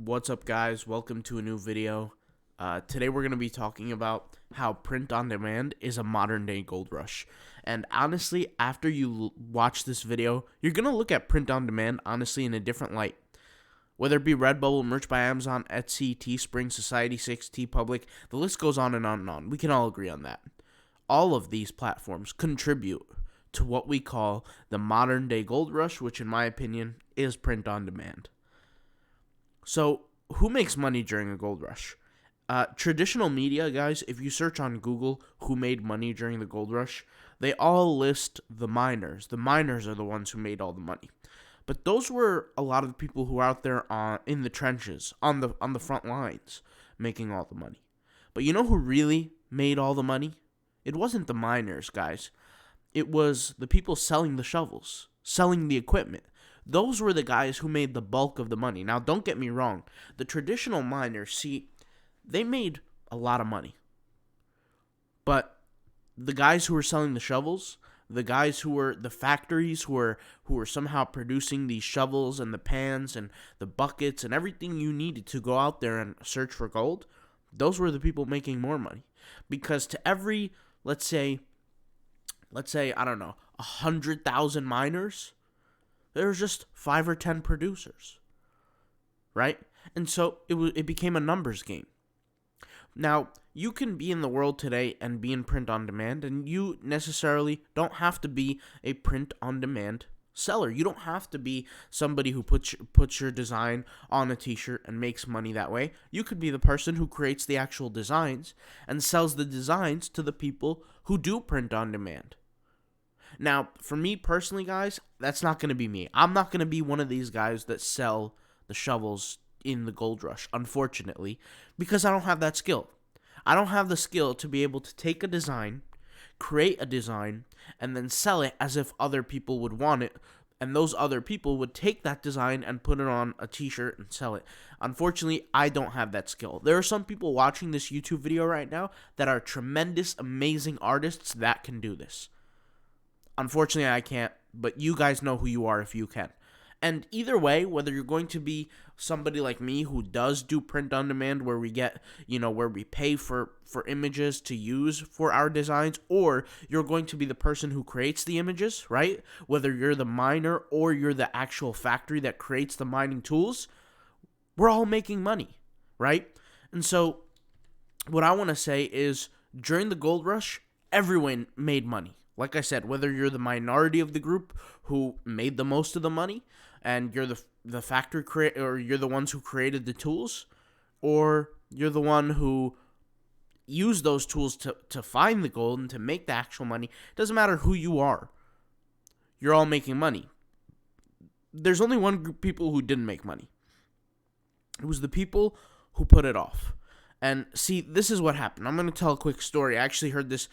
What's up, guys? Welcome to a new video. Today we're going to be talking about how print on demand is a modern day gold rush. And honestly, after you watch this video, you're going to look at print on demand honestly in a different light. Whether it be Redbubble, Merch by Amazon, Etsy, Teespring, Society6, TeePublic, the list goes on and on and on. We can all agree on that. All of these platforms contribute to what we call the modern day gold rush, which in my opinion is print on demand. So, who makes money during a gold rush? Traditional media, guys, if you search on Google who made money during the gold rush, they all list the miners. The miners are the ones who made all the money. But those were a lot of the people who were out there in the trenches, on the front lines, making all the money. But you know who really made all the money? It wasn't the miners, guys. It was the people selling the shovels, selling the equipment. Those were the guys who made the bulk of the money. Now, don't get me wrong. The traditional miners, they made a lot of money. But the guys who were selling the shovels, the guys who were the factories who were somehow producing these shovels and the pans and the buckets and everything you needed to go out there and search for gold, those were the people making more money. Because to every, let's say, I don't know, 100,000 miners, there's just 5 or 10 producers, right? And so it became a numbers game. Now, you can be in the world today and be in print on demand, and you necessarily don't have to be a print on demand seller. You don't have to be somebody who puts your design on a t-shirt and makes money that way. You could be the person who creates the actual designs and sells the designs to the people who do print on demand. Now, for me personally, guys, that's not going to be me. I'm not going to be one of these guys that sell the shovels in the gold rush, unfortunately, because I don't have that skill. I don't have the skill to be able to take a design, create a design, and then sell it as if other people would want it, and those other people would take that design and put it on a t-shirt and sell it. Unfortunately, I don't have that skill. There are some people watching this YouTube video right now that are tremendous, amazing artists that can do this. Unfortunately, I can't, but you guys know who you are if you can. And either way, whether you're going to be somebody like me who does do print on demand, where we get, where we pay for images to use for our designs, or you're going to be the person who creates the images, right? Whether you're the miner or you're the actual factory that creates the mining tools, we're all making money, right? And so what I want to say is during the gold rush, everyone made money. Like I said, whether you're the minority of the group who made the most of the money, and you're the factory or you're the ones who created the tools, or you're the one who used those tools to find the gold and to make the actual money, it doesn't matter who you are. You're all making money. There's only one group of people who didn't make money. It was the people who put it off. And see, this is what happened. I'm going to tell a quick story. I actually heard this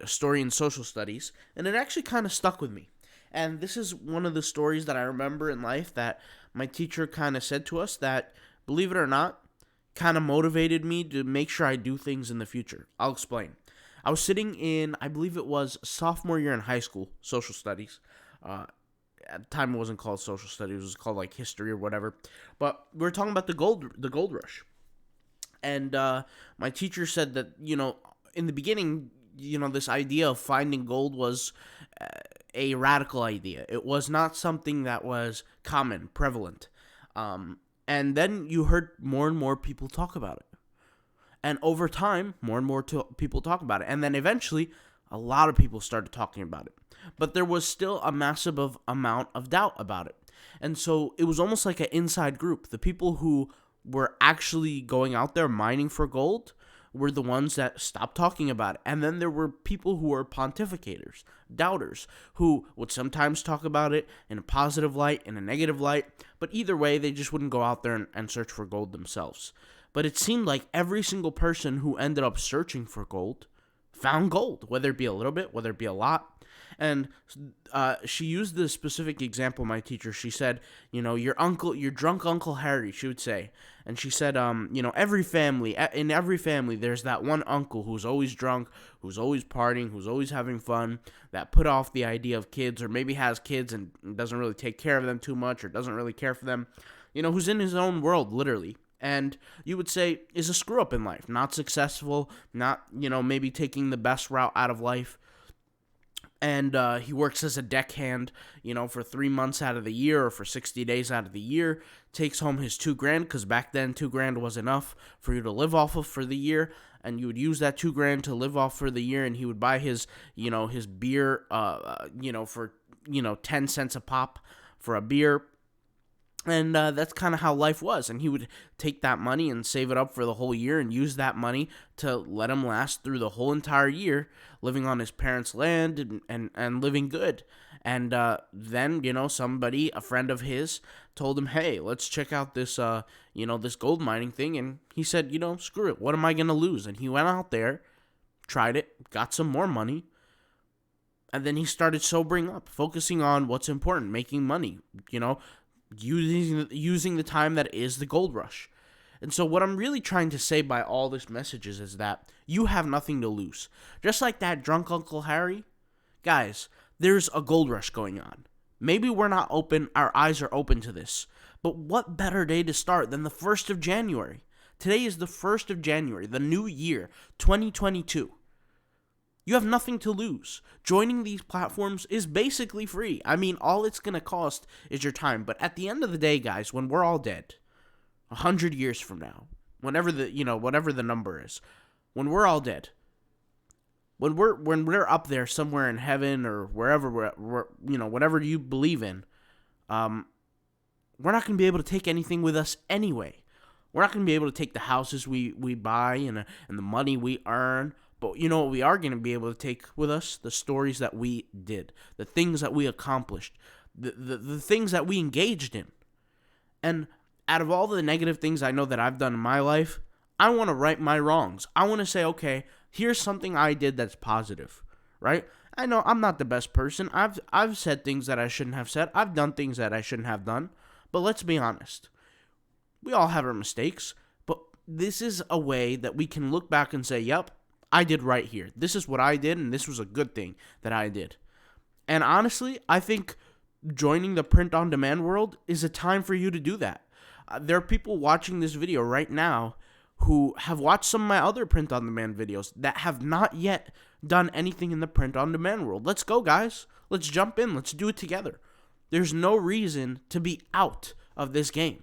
story in social studies, and it actually kind of stuck with me. And this is one of the stories that I remember in life that my teacher kind of said to us that, believe it or not, kind of motivated me to make sure I do things in the future. I'll explain. I was sitting in, I believe it was sophomore year in high school, social studies. At the time, it wasn't called social studies. It was called like history or whatever. But we were talking about the gold rush. And my teacher said that, in the beginning, this idea of finding gold was a radical idea. It was not something that was common, prevalent. And then you heard more and more people talk about it. And over time, more and more people talk about it. And then eventually, a lot of people started talking about it. But there was still a massive amount of doubt about it. And so it was almost like an inside group. The people who were actually going out there mining for gold were the ones that stopped talking about it. And then there were people who were pontificators, doubters, who would sometimes talk about it in a positive light, in a negative light, but either way, they just wouldn't go out there and search for gold themselves. But it seemed like every single person who ended up searching for gold found gold, whether it be a little bit, whether it be a lot. And she used this specific example, my teacher. She said, your drunk Uncle Harry, she would say. And she said, in every family, there's that one uncle who's always drunk, who's always partying, who's always having fun, that put off the idea of kids, or maybe has kids and doesn't really take care of them too much, or doesn't really care for them. who's in his own world, literally. And you would say is a screw up in life, not successful, not, maybe taking the best route out of life. And he works as a deckhand, for 3 months out of the year or for 60 days out of the year, takes home his $2,000, because back then $2,000 was enough for you to live off of for the year. And you would use that $2,000 to live off for the year, and he would buy his beer, for, 10 cents a pop for a beer. And that's kind of how life was. And he would take that money and save it up for the whole year and use that money to let him last through the whole entire year, living on his parents' land and living good. And then, somebody, a friend of his, told him, hey, let's check out this, this gold mining thing. And he said, screw it. What am I going to lose? And he went out there, tried it, got some more money. And then he started sobering up, focusing on what's important, making money, using the time that is the gold rush. And so what I'm really trying to say by all this messages is that you have nothing to lose. Just like that drunk Uncle Harry, guys, there's a gold rush going on. Maybe we're not open, our eyes are open to this, but what better day to start than the 1st of January? Today is the 1st of January, the new year, 2022. You have nothing to lose. Joining these platforms is basically free. I mean, all it's going to cost is your time. But at the end of the day, guys, when we're all dead, 100 years from now, whatever the number is, when we're all dead, when we're up there somewhere in heaven or wherever we're whatever you believe in, we're not going to be able to take anything with us anyway. We're not going to be able to take the houses we buy and the money we earn. But you know what we are going to be able to take with us? The stories that we did, the things that we accomplished, the things that we engaged in. And out of all the negative things I know that I've done in my life, I want to right my wrongs. I want to say, okay, here's something I did that's positive, right? I know I'm not the best person. I've said things that I shouldn't have said. I've done things that I shouldn't have done. But let's be honest. We all have our mistakes. But this is a way that we can look back and say, yep, I did right here. This is what I did, and this was a good thing that I did. And honestly, I think joining the print-on-demand world is a time for you to do that. There are people watching this video right now who have watched some of my other print-on-demand videos that have not yet done anything in the print-on-demand world. Let's go, guys. Let's jump in. Let's do it together. There's no reason to be out of this game.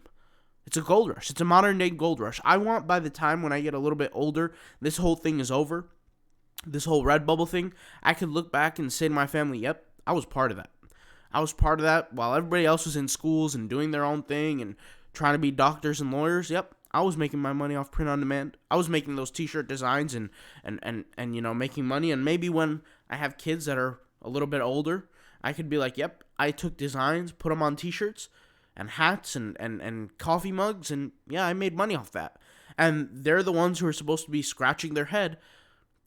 It's a gold rush. It's a modern-day gold rush. I want by the time when I get a little bit older, this whole thing is over, this whole Redbubble thing, I could look back and say to my family, yep, I was part of that. I was part of that while everybody else was in schools and doing their own thing and trying to be doctors and lawyers. Yep, I was making my money off print on demand. I was making those t-shirt designs and making money. And maybe when I have kids that are a little bit older, I could be like, yep, I took designs, put them on t-shirts and hats and coffee mugs, and yeah, I made money off that. And they're the ones who are supposed to be scratching their head,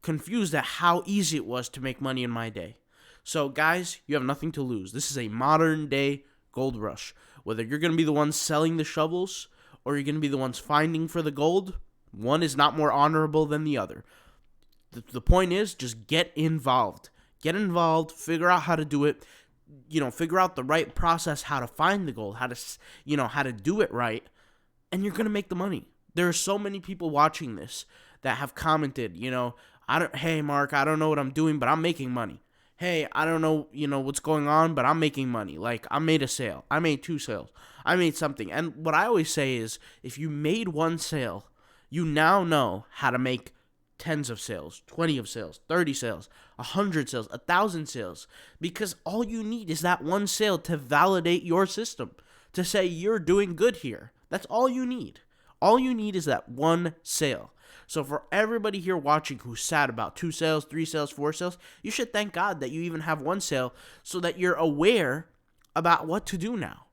confused at how easy it was to make money in my day. So guys, you have nothing to lose. This is a modern day gold rush. Whether you're going to be the ones selling the shovels or you're going to be the ones finding for the gold, one is not more honorable than the other. The point is, just get involved. Get involved, figure out how to do it. Figure out the right process, how to find the gold, how to do it right, and you're going to make the money. There are so many people watching this that have commented, hey, Mark, I don't know what I'm doing, but I'm making money. Hey, I don't know, what's going on, but I'm making money. Like, I made a sale. I made 2 sales. I made something. And what I always say is, if you made 1 sale, you now know how to make tens of sales, 20 of sales, 30 sales, 100 sales, 1,000 sales, because all you need is that 1 sale to validate your system, to say you're doing good here. That's all you need. All you need is that 1 sale. So for everybody here watching who's sad about 2 sales, 3 sales, 4 sales, you should thank God that you even have 1 sale so that you're aware about what to do now.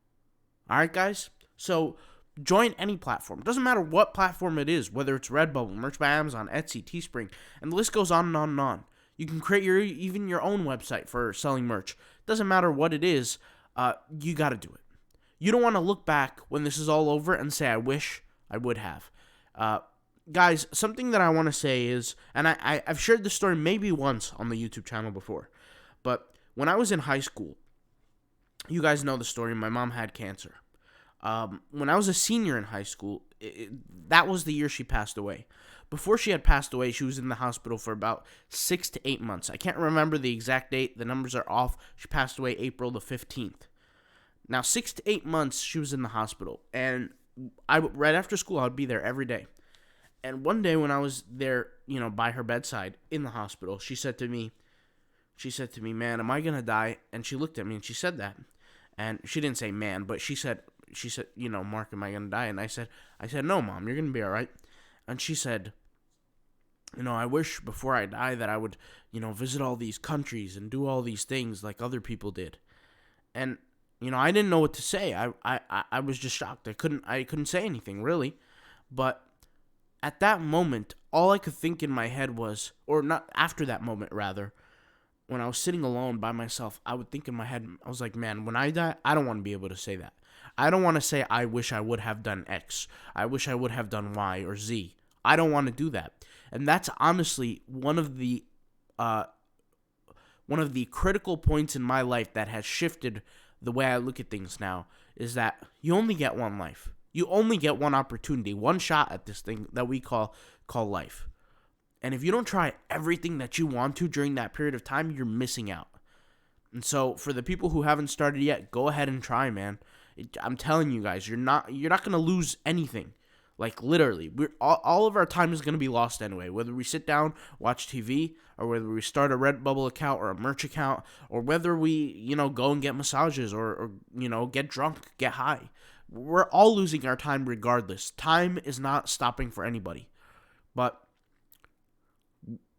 All right, guys? So join any platform. Doesn't matter what platform it is, whether it's Redbubble, Merch by Amazon, Etsy, Teespring, and the list goes on and on and on. You can create even your own website for selling merch. Doesn't matter what it is, you got to do it. You don't want to look back when this is all over and say, I wish I would have. Guys, something that I want to say is, and I've shared this story maybe once on the YouTube channel before, but when I was in high school, you guys know the story, my mom had cancer. when I was a senior in high school, that was the year she passed away. Before she had passed away, she was in the hospital for about 6 to 8 months. I can't remember the exact date. The numbers are off. She passed away April the 15th. Now, 6 to 8 months she was in the hospital, and right after school, I would be there every day. And one day when I was there, by her bedside in the hospital, she said to me, "Man, am I gonna die?" And she looked at me and she said that. And she didn't say man, but she said, "Mark, am I gonna die?" And I said, "No, Mom, you're gonna be all right." And she said, "I wish before I die that I would, visit all these countries and do all these things like other people did." And I didn't know what to say. I was just shocked. I couldn't say anything really. But at that moment, all I could think in my head was, or not after that moment rather, when I was sitting alone by myself, I would think in my head, I was like, man, when I die, I don't want to be able to say that. I don't want to say, I wish I would have done X. I wish I would have done Y or Z. I don't want to do that. And that's honestly one of the critical points in my life that has shifted the way I look at things now, is that you only get one life. You only get one opportunity, one shot at this thing that we call life. And if you don't try everything that you want to during that period of time, you're missing out. And so for the people who haven't started yet, go ahead and try, man. I'm telling you guys, you're not going to lose anything. Like literally, all of our time is going to be lost anyway. Whether we sit down, watch TV, or whether we start a Redbubble account or a merch account, or whether we, go and get massages or get drunk, get high. We're all losing our time regardless. Time is not stopping for anybody. But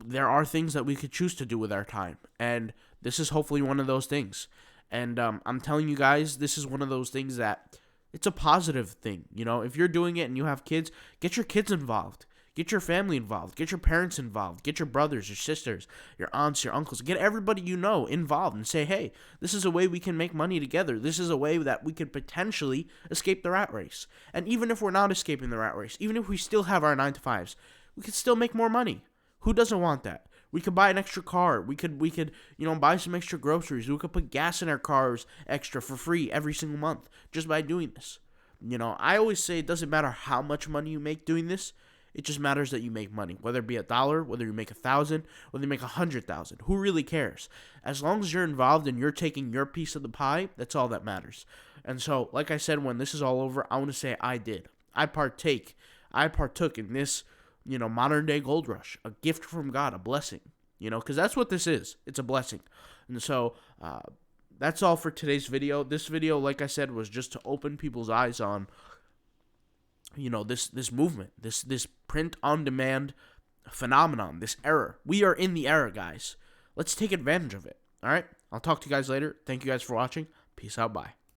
there are things that we could choose to do with our time. And this is hopefully one of those things. And I'm telling you guys, this is one of those things that it's a positive thing. If you're doing it and you have kids, get your kids involved. Get your family involved. Get your parents involved. Get your brothers, your sisters, your aunts, your uncles. Get everybody involved and say, hey, this is a way we can make money together. This is a way that we could potentially escape the rat race. And even if we're not escaping the rat race, even if we still have our 9 to 5s, we could still make more money. Who doesn't want that? We could buy an extra car. We could buy some extra groceries. We could put gas in our cars extra for free every single month just by doing this. I always say it doesn't matter how much money you make doing this. It just matters that you make money, whether it be $1, whether you make 1,000, whether you make 100,000. Who really cares? As long as you're involved and you're taking your piece of the pie, that's all that matters. And so, like I said, when this is all over, I want to say I did. I partook in this, modern day gold rush, a gift from God, a blessing, because that's what this is. It's a blessing. And so, that's all for today's video. This video, like I said, was just to open people's eyes on, this movement, this print on demand phenomenon, this era. We are in the era, guys. Let's take advantage of it. All right. I'll talk to you guys later. Thank you guys for watching. Peace out. Bye.